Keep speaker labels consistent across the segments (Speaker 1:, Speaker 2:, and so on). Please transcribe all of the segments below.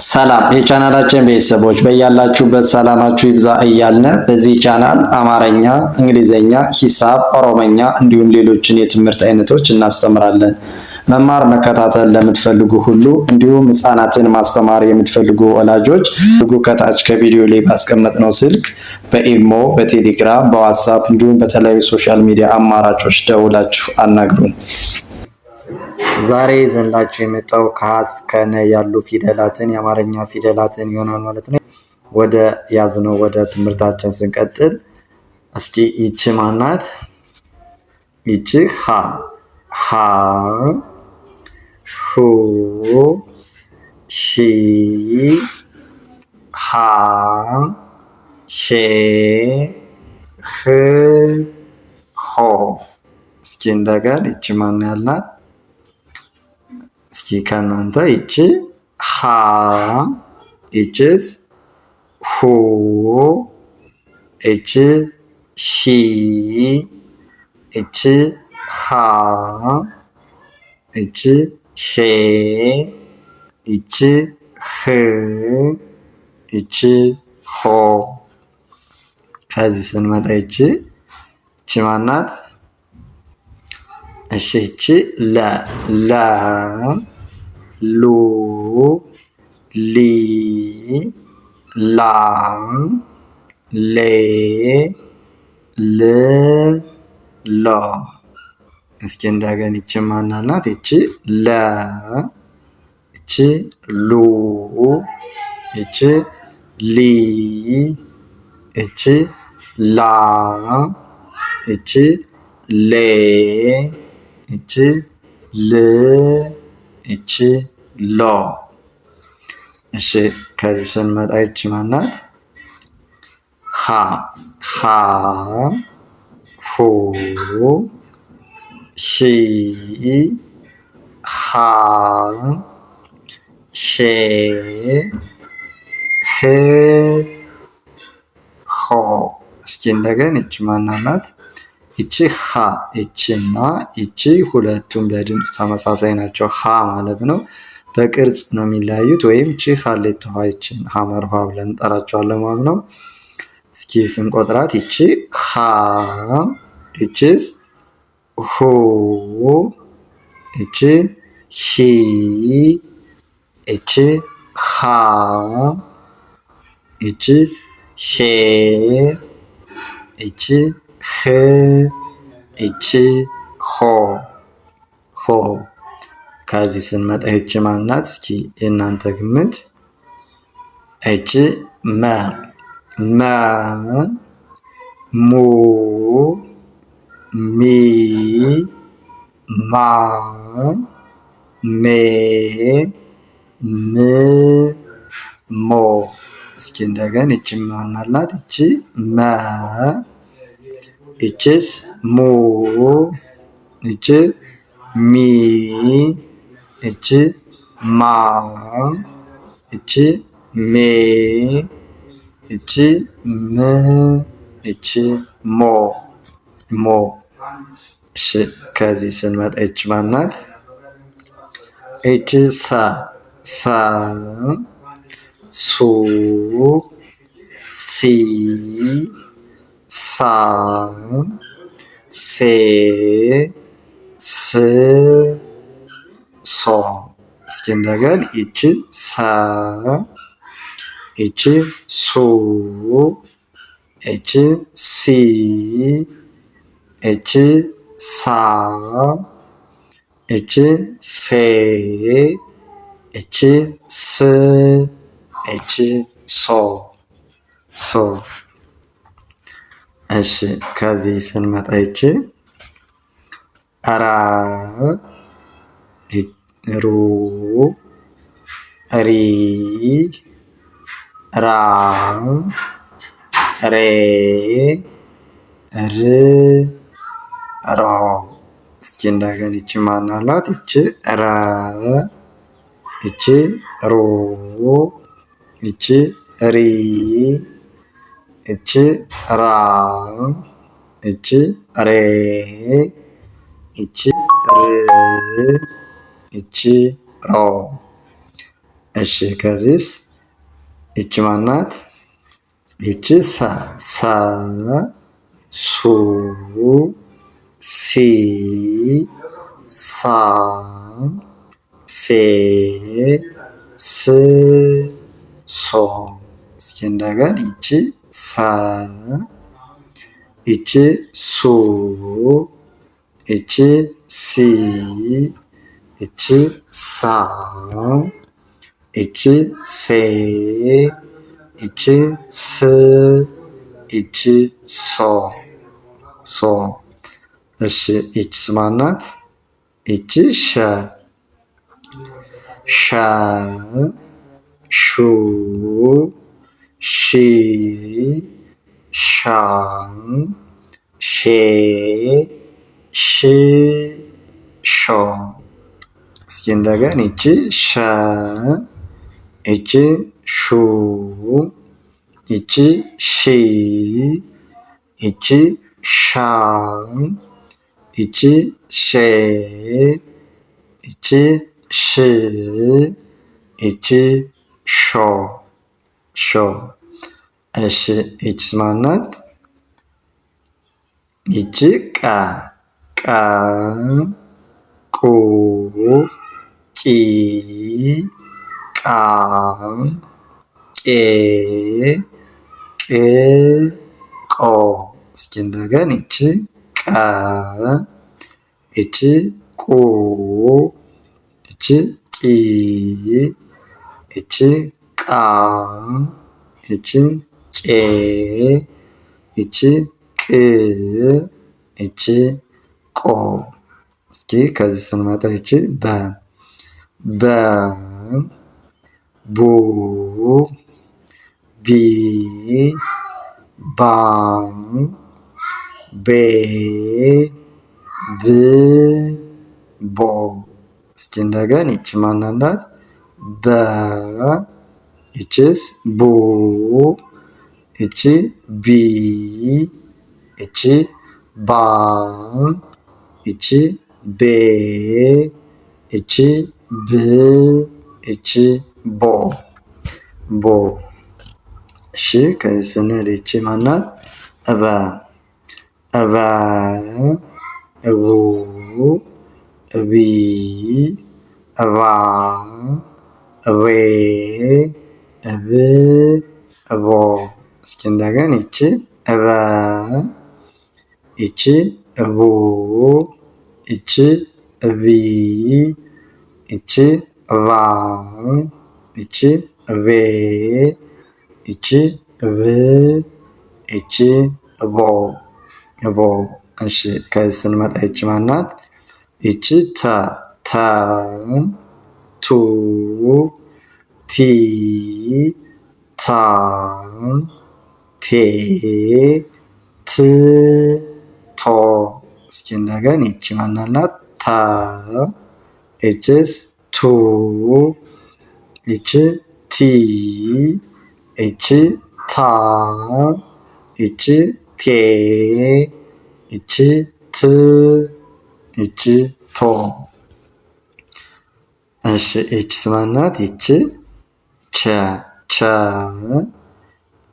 Speaker 1: ሰላም የቻናላችን ቤተሰቦች በያላችሁበት ሰላማችሁ ይብዛ እያልን በዚህ ቻናል አማርኛ፣ እንግሊዘኛ፣ ሂሳብ፣ ኦሮሞኛ እንዲሁም ሌሎችን የትምህርት አይነቶች እናስተምራለን። መማር መከታተል ለምትፈልጉ ሁሉ እንዲሁም ህፃናትን ማስተማር የምትፈልጉ ወላጆች ከታች ከቪዲዮ ላይ ባስቀመጥነው ስልክ በኢሞ፣ በቴሌግራም፣ በዋትስአፕ እንዲሁም በተለያዩ ሶሻል ሚዲያ አማራጮች ደውላችሁ አናግሩን። ዛሬ ይዘንላችሁ የመጣው ከሀ እስከ ነ ያሉ ፊደላትን የአማርኛ ፊደላትን ይሆናል ማለት ነው። ወደ ያዝነው ወደ ትምህርታችን ስንቀጥል እስኪ ይቺ ማናት? ይቺ ሀ ሀ ሁ ሺ ሃ ሼ ህ ሆ። እስኪ እንደገና ይቺ ማን ያልናት? እስኪ ከእናንተ ይቺ ሃ ይቺስ ሁ ይቺ ሺ ይቺ ሃ ይቺ ሼ ይቺ ህ ይቺ ሆ። ከዚህ ስንመጣ ይቺ ማናት? እሺ ይቺ ለ ለ ሉ ሊ ላ ሌ ል ሎ። እስኪ እንደገና ይቺ ማናት? ይቺ ለ ይቺ ሉ ይቺ ሊ ይቺ ላ ይቺ ሌ ይቺ ል ይቺ ሎ። እሺ ከዚህ ስንመጣ ይቺ ማናት? ሃ ሃ ሁ ሺ ሃ ሼ ህ ሆ። እስኪ እንደገና ይቺ ማናት? ይቺ ሃ ይቺና ይቺ ሁለቱም በድምፅ ተመሳሳይ ናቸው። ሃ ማለት ነው። በቅርጽ ነው የሚለያዩት። ወይም ይቺ ሀሌት ውሃ ይቺን ሀመር ውሃ ብለን እንጠራቸዋለን ማለት ነው። እስኪ ስንቆጥራት ይቺ ሃ ይቺስ ሁ ይቺ ሺ ይቺ ሃ ይቺ ሼ ይቺ ህ ይቺ ሆ ሆ። ከዚህ ስንመጣ ይቺ ማናት? እስኪ የእናንተ ግምት። ይቺ መ መ ሙ ሚ ማ ሜ ም ሞ። እስኪ እንደገና ይቺ ማናት? ይቺ መ ይቺስ ሙ ይቺ ሚ ይቺ ማ ይቺ ሜ ይቺ ም ይቺ ሞ ሞ። እሺ ከዚህ ስንመጣ ይቺ ማናት? ይቺ ሰ ሰ ሱ ሲ ሳ ሴ ስ ሶ። እስኪ እንደገና ይቺ ሰ ይቺ ሱ ይቺ ሲ ይቺ ሳ ይቺ ሴ ይቺ ስ ይቺ ሶ ሶ። እሺ ከዚህ ስንመጣ ይቺ ራ ሩ ሪ ራ ሬ ር ሮ። እስኪ እንደገና ይቺ ማናት? ይቺ ረ ይቺ ሩ ይቺ ሪ ይቺ ራ ይቺ ሬ ይቺ ር ይቺ ሮ እሺ ከዚህስ ይቺ ማናት? ይቺ ሰ ሰ ሱ ሲ ሳ ሴ ስ ሶ። እስኪ እንደገና ይቺ ሰ ይቺ ሱ ይቺ ሲ ይቺ ሳ ይቺ ሴ ይቺ ስ ይቺ ሶ ሶ። እሺ ይቺስ ማናት? ይቺ ሸ ሸ ሹ ሺ ሻ ሼ ሽ ሾ። እስኪ እንደገና ይቺ ሸ ይቺ ሹ ይቺ ሺ ይቺ ሻ ይቺ ሼ ይቺ ሽ ይቺ ሾ ሾ። እሺ ይቺስ ማናት? ይቺ ቀ ቀ ቁ ቂ ቃ ቄ ቅ ቆ። እስኪ እንደገና ይቺ ቀ ይቺ ቁ ይቺ ቂ ይቺ ቃ ይቺ ቄ ይቺ ቅ ይቺ ቆ። እስኪ ከዚህ ስንመጣ ይቺ በ በ ቡ ቢ ባ ቤ ብ ቦ። እስኪ እንደገና ይቺ ማናት? በ ይቺስ ቡ ይቺ ቢ ይቺ ባ ይቺ ቤ ይቺ ብ ይቺ ቦ ቦ። እሺ ከዚህ ስንሄድ ይቺ ማናት? እበ እበ እቡ እቢ እባ እቤ እብ እቦ። እስኪ እንደገና ይቺ እበ ይቺ እቡ ይቺ እቢ ይቺ እባ ይቺ እቤ ይቺ እብ ይቺ እቦ እቦ። እሺ ከዚህ ስንመጣ ይቺ ማናት? ይቺ ተ ተ ቱ ቲ ታ ቴ ት ቶ። እስኪ እንደገና ይቺ ማናት? ተ ይቺስ ቱ ይቺ ቲ ይቺ ታ ይቺ ቴ ይቺ ት ይቺ ቶ። እሺ ይቺስ ማናት? ይቺ ቸ ቸ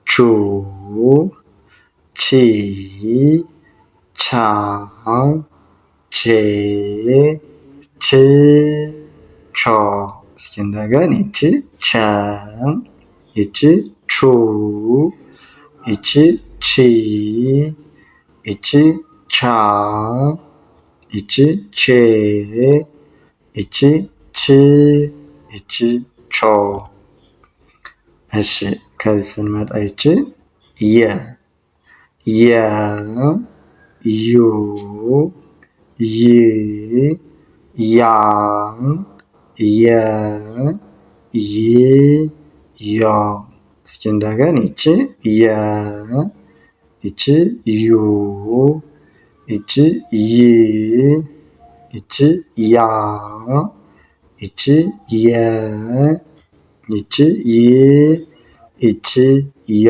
Speaker 1: ቹ ቺ ቻ ቼ ች ቾ። እስኪ እንደገና ይቺ ቸ ይቺ ቹ ይቺ ቺ ይቺ ቻ ይቺ ቼ ይቺ ች ይቺ ቾ። እሺ ከዚህ ስንመጣ ይቺ የ የ ዩ ይ ያ የ ይ ዮ። እስኪ እንደገና ይቺ የ ይቺ ዩ ይቺ ይ ይቺ ያ ይቺ የ ይቺ ይ ይቺ ዮ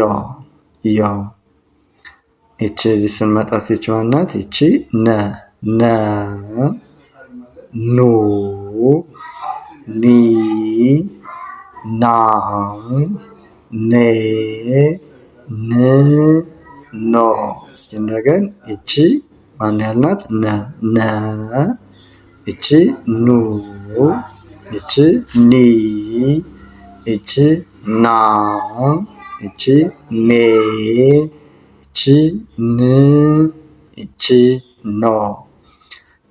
Speaker 1: ዮ። ይቺ እዚህ ስንመጣ ይቺ ማናት? ይቺ ነ ነ ኑ ኒ ና ኔ ን ኖ። እስኪ እንደገን እቺ ማን ያልናት ነ ነ እቺ ኑ እቺ ኒ እቺ ና እቺ ኔ እቺ ን እቺ ኖ።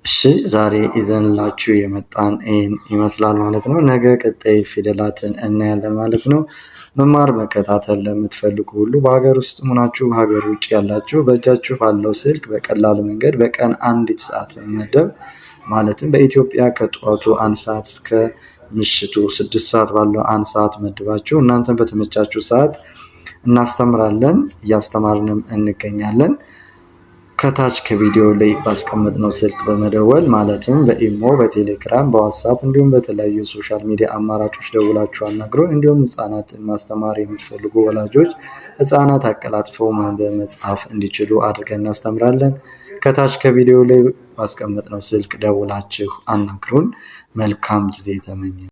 Speaker 1: እሺ ዛሬ ይዘንላችሁ የመጣን ይህን ይመስላል ማለት ነው። ነገ ቀጣይ ፊደላትን እናያለን ማለት ነው። መማር መከታተል ለምትፈልጉ ሁሉ በሀገር ውስጥ ሆናችሁ በሀገር ውጭ ያላችሁ በእጃችሁ ባለው ስልክ በቀላል መንገድ በቀን 1 ሰዓት በመመደብ ማለትም በኢትዮጵያ ከጠዋቱ 1 ሰዓት እስከ ምሽቱ 6 ሰዓት ባለው 1 ሰዓት መድባችሁ እናንተን በተመቻችሁ ሰዓት እናስተምራለን፣ እያስተማርንም እንገኛለን። ከታች ከቪዲዮ ላይ ባስቀመጥነው ስልክ በመደወል ማለትም በኢሞ፣ በቴሌግራም፣ በዋትስአፕ እንዲሁም በተለያዩ ሶሻል ሚዲያ አማራጮች ደውላችሁ አናግሩን። እንዲሁም ህጻናትን ማስተማር የምትፈልጉ ወላጆች ህጻናት አቀላጥፈው ማንበብ መጻፍ እንዲችሉ አድርገን እናስተምራለን። ከታች ከቪዲዮ ላይ ባስቀመጥነው ስልክ ደውላችሁ አናግሩን። መልካም ጊዜ ተመኘ።